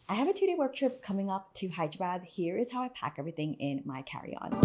I have a 2-day work trip coming up to Hyderabad. Here is how I pack everything in my carry-on.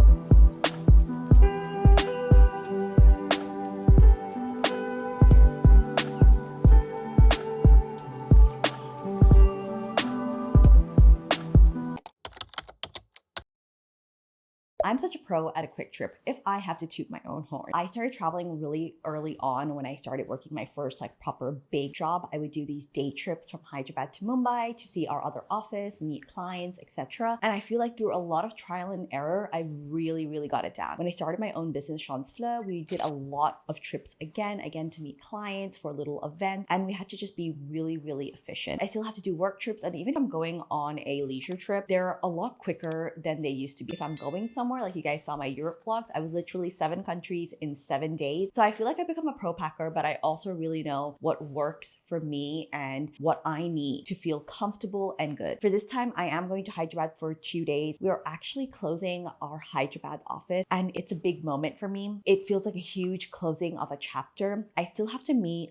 I'm such a pro at a quick trip if I have to toot my own horn. I started traveling really early on when I started working my first proper big job. I would do these day trips from Hyderabad to Mumbai to see our other office, meet clients, etc. And I feel like through a lot of trial and error, I really got it down. When I started my own business, Sean's Fleur, we did a lot of trips again to meet clients for little events, and we had to just be really efficient. I still have to do work trips, and even if I'm going on a leisure trip, they're a lot quicker than they used to be. If I'm going somewhere, like you guys saw my Europe vlogs, I was literally 7 countries in 7 days. So I feel like I've become a pro packer, but I also really know what works for me and what I need to feel comfortable and good. For this time, I am going to Hyderabad for 2 days. We are actually closing our Hyderabad office, and it's a big moment for me. It feels like a huge closing of a chapter. I still have to meet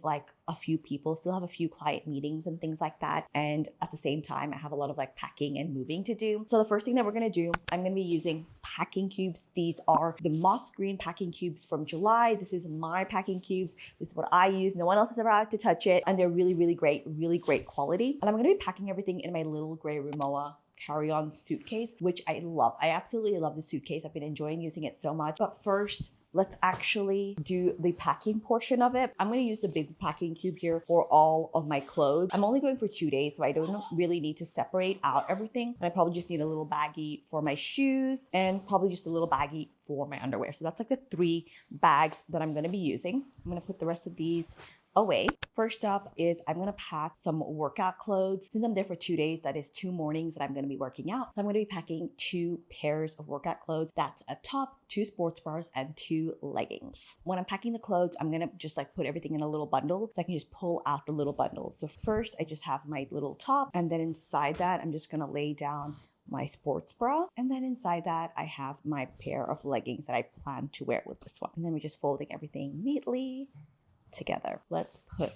a few people, still have a few client meetings and things like that. And at the same time, I have a lot of packing and moving to do. So the first thing that we're gonna do, I'm gonna be using packing cubes. These are the moss green packing cubes from July. This is my packing cubes. This is what I use. No one else has ever had to touch it. And they're really great quality. And I'm gonna be packing everything in my little gray Rimowa carry-on suitcase, which I love. I absolutely love the suitcase. I've been enjoying using it so much. But first, let's actually do the packing portion of it. I'm going to use the big packing cube here for all of my clothes. I'm only going for 2 days, so I don't really need to separate out everything. And I probably just need a little baggie for my shoes and probably just a little baggie for my underwear. So that's the 3 bags that I'm going to be using. I'm going to put the rest of these away. First up is I'm gonna pack some workout clothes. Since I'm there for 2 days, that is 2 mornings that I'm gonna be working out. So I'm gonna be packing 2 pairs of workout clothes. That's a top, 2 sports bras, and 2 leggings. When I'm packing the clothes, I'm gonna just put everything in a little bundle so I can just pull out the little bundles. So first I just have my little top, and then inside that, I'm just gonna lay down my sports bra, and then inside that I have my pair of leggings that I plan to wear with this one. And then we're just folding everything neatly together. Let's put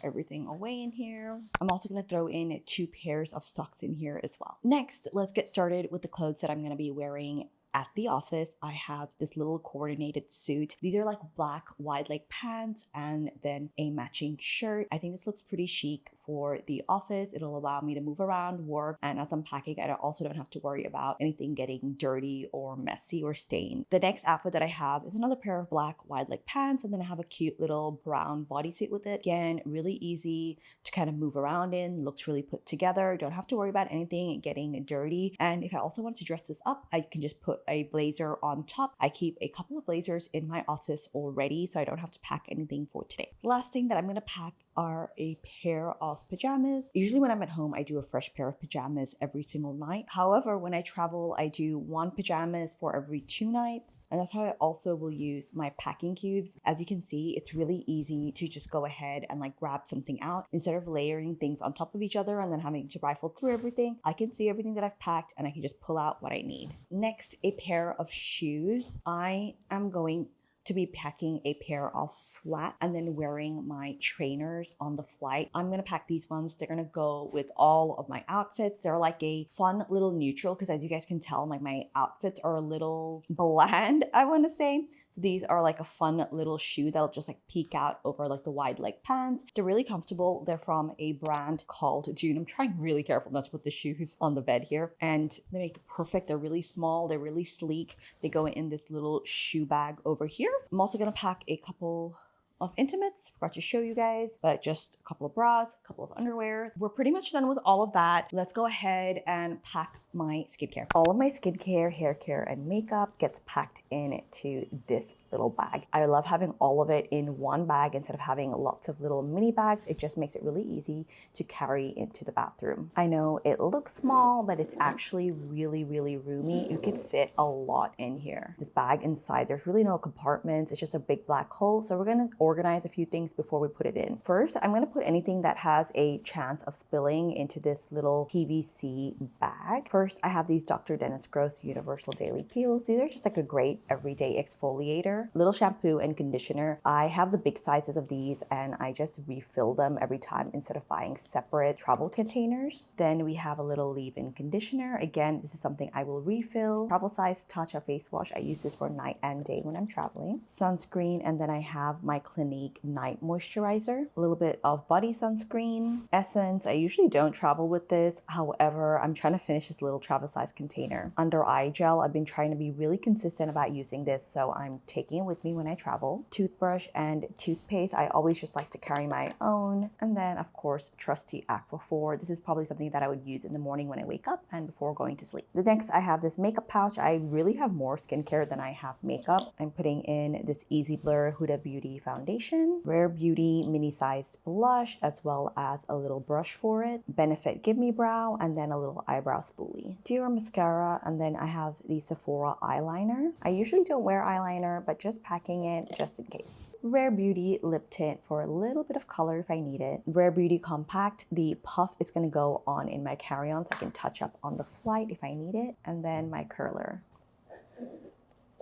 everything away in here. I'm also going to throw in 2 pairs of socks in here as well. Next, let's get started with the clothes that I'm going to be wearing at the office. I have this little coordinated suit. These are black wide leg pants and then a matching shirt. I think this looks pretty chic for the office. It'll allow me to move around, work, and as I'm packing, I also don't have to worry about anything getting dirty or messy or stained. The next outfit that I have is another pair of black wide leg pants, and then I have a cute little brown bodysuit with it. Again, really easy to kind of move around in, looks really put together. Don't have to worry about anything getting dirty. And if I also wanted to dress this up, I can just put a blazer on top. I keep a couple of blazers in my office already, so I don't have to pack anything for today. The last thing that I'm going to pack are a pair of pajamas. Usually when I'm at home, I do a fresh pair of pajamas every single night. However, when I travel, I do 1 pajamas for every 2 nights. And that's how I also will use my packing cubes. As you can see, it's really easy to just go ahead and grab something out instead of layering things on top of each other and then having to rifle through everything. I can see everything that I've packed and I can just pull out what I need. Next, a pair of shoes. I am going to be packing a pair of flat and then wearing my trainers on the flight. I'm gonna pack these ones. They're gonna go with all of my outfits. They're a fun little neutral because as you guys can tell, my outfits are a little bland, I want to say. So these are a fun little shoe that'll just peek out over the wide leg pants. They're really comfortable. They're from a brand called Dune. I'm trying really careful not to put the shoes on the bed here. And they make it perfect. They're really small. They're really sleek. They go in this little shoe bag over here. I'm also going to pack a couple of intimates. Forgot to show you guys, but just a couple of bras, a couple of underwear. We're pretty much done with all of that. Let's go ahead and pack my skincare. All of my skincare, hair care, and makeup gets packed into this little bag. I love having all of it in one bag instead of having lots of little mini bags. It just makes it really easy to carry into the bathroom. I know it looks small, but it's actually really roomy. You can fit a lot in here. This bag inside, there's really no compartments. It's just a big black hole. So we're gonna organize a few things before we put it in. First, I'm gonna put anything that has a chance of spilling into this little PVC bag. First, I have these Dr. Dennis Gross Universal Daily Peels. These are just like a great everyday exfoliator. Little shampoo and conditioner. I have the big sizes of these and I just refill them every time instead of buying separate travel containers. Then we have a little leave-in conditioner. Again, this is something I will refill. Travel size Tatcha face wash. I use this for night and day when I'm traveling. Sunscreen, and then I have my Clinique night moisturizer. A little bit of body sunscreen. Essence. I usually don't travel with this. However, I'm trying to finish this little travel size container. Under eye gel, I've been trying to be really consistent about using this, so I'm taking it with me when I travel. Toothbrush and toothpaste. I always just like to carry my own. And then, of course, trusty Aquaphor. This is probably something that I would use in the morning when I wake up and before going to sleep. The next, I have this makeup pouch. I really have more skincare than I have makeup. I'm putting in this Easy Blur Huda Beauty foundation, Rare Beauty mini sized blush, as well as a little brush for it, Benefit Give Me Brow, and then a little eyebrow spoolie, Dior mascara, and then I have the Sephora eyeliner. I usually don't wear eyeliner, but just packing it just in case. Rare Beauty lip tint for a little bit of color if I need it. Rare Beauty compact. The puff is going to go on in my carry-on so I can touch up on the flight if I need it. And then my curler.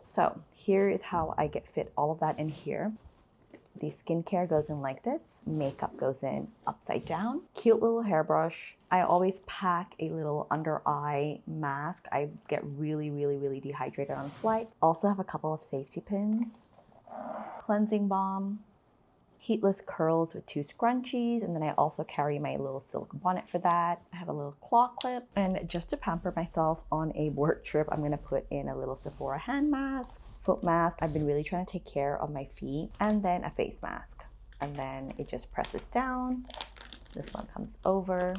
So here is how I get fit all of that in here. The skincare goes in like this. Makeup goes in upside down. Cute little hairbrush. I always pack a little under eye mask. I get really dehydrated on flight. Also have a couple of safety pins. Cleansing balm. Heatless curls with 2 scrunchies, and then I also carry my little silk bonnet for that. I have a little claw clip, and just to pamper myself on a work trip, I'm gonna put in a little Sephora hand mask, foot mask. I've been really trying to take care of my feet, and then a face mask. And then it just presses down. This one comes over.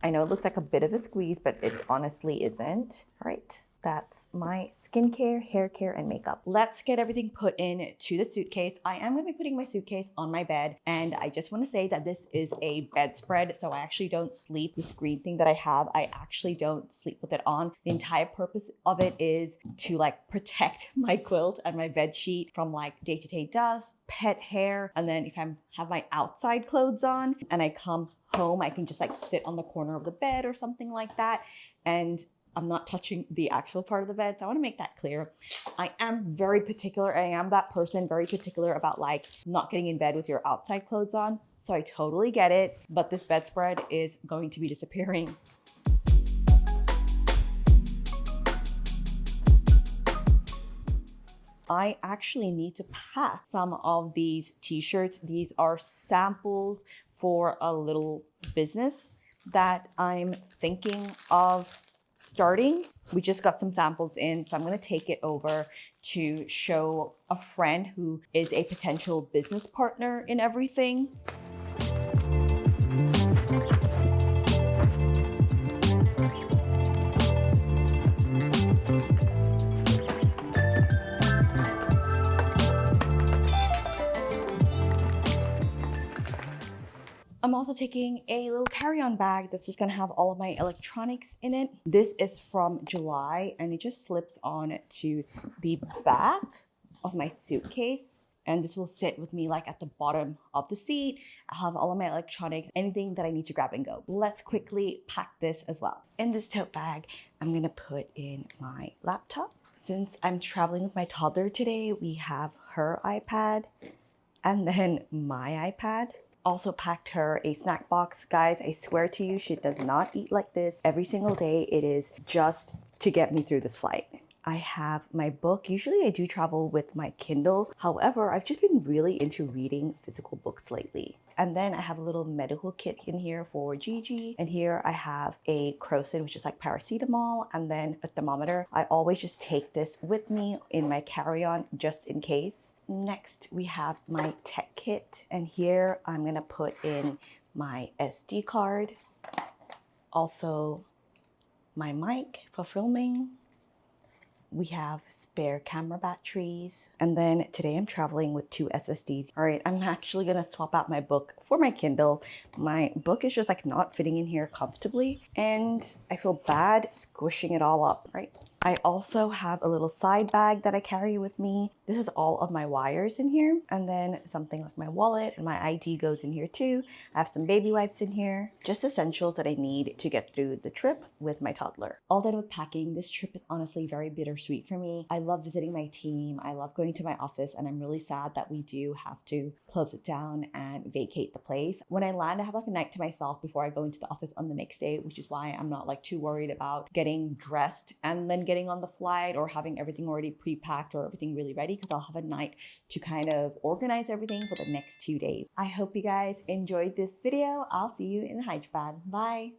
I know it looks like a bit of a squeeze, but it honestly isn't. All right. That's my skincare, hair care, and makeup. Let's get everything put in to the suitcase. I am going to be putting my suitcase on my bed, and I just want to say that this is a bedspread, so I actually don't sleep. The screen thing that I have, I actually don't sleep with it on. The entire purpose of it is to like protect my quilt and my bed sheet from like day-to-day dust, pet hair, and then if I have my outside clothes on and I come home, I can just like sit on the corner of the bed or something like that, and I'm not touching the actual part of the bed. So I want to make that clear. I am very particular. I am that person very particular about like not getting in bed with your outside clothes on. So I totally get it. But this bedspread is going to be disappearing. I actually need to pack some of these t-shirts. These are samples for a little business that I'm thinking of starting. We just got some samples in, so I'm going to take it over to show a friend who is a potential business partner in everything. I'm also taking a little carry-on bag that's just gonna have all of my electronics in it. This is from July and it just slips on to the back of my suitcase. And this will sit with me like at the bottom of the seat. I'll have all of my electronics, anything that I need to grab and go. Let's quickly pack this as well. In this tote bag, I'm gonna put in my laptop. Since I'm traveling with my toddler today, we have her iPad and then my iPad. Also packed her a snack box. Guys, I swear to you, she does not eat like this every single day. It is just to get me through this flight. I have my book. Usually I do travel with my Kindle. However, I've just been really into reading physical books lately. And then I have a little medical kit in here for Gigi. And here I have a Crocin, which is like paracetamol, and then a thermometer. I always just take this with me in my carry-on just in case. Next, we have my tech kit. And here I'm gonna put in my SD card. Also, my mic for filming. We have spare camera batteries. And then today I'm traveling with 2 SSDs. All right, I'm actually gonna swap out my book for my Kindle. My book is just like not fitting in here comfortably and I feel bad squishing it all up, right? I also have a little side bag that I carry with me. This is all of my wires in here. And then something like my wallet and my ID goes in here too. I have some baby wipes in here. Just essentials that I need to get through the trip with my toddler. All done with packing. This trip is honestly very bittersweet for me. I love visiting my team. I love going to my office, and I'm really sad that we do have to close it down and vacate the place. When I land, I have like a night to myself before I go into the office on the next day, which is why I'm not like too worried about getting dressed and then getting on the flight or having everything already pre-packed or everything really ready, because I'll have a night to kind of organize everything for the next 2 days. I hope you guys enjoyed this video. I'll see you in Hyderabad. Bye.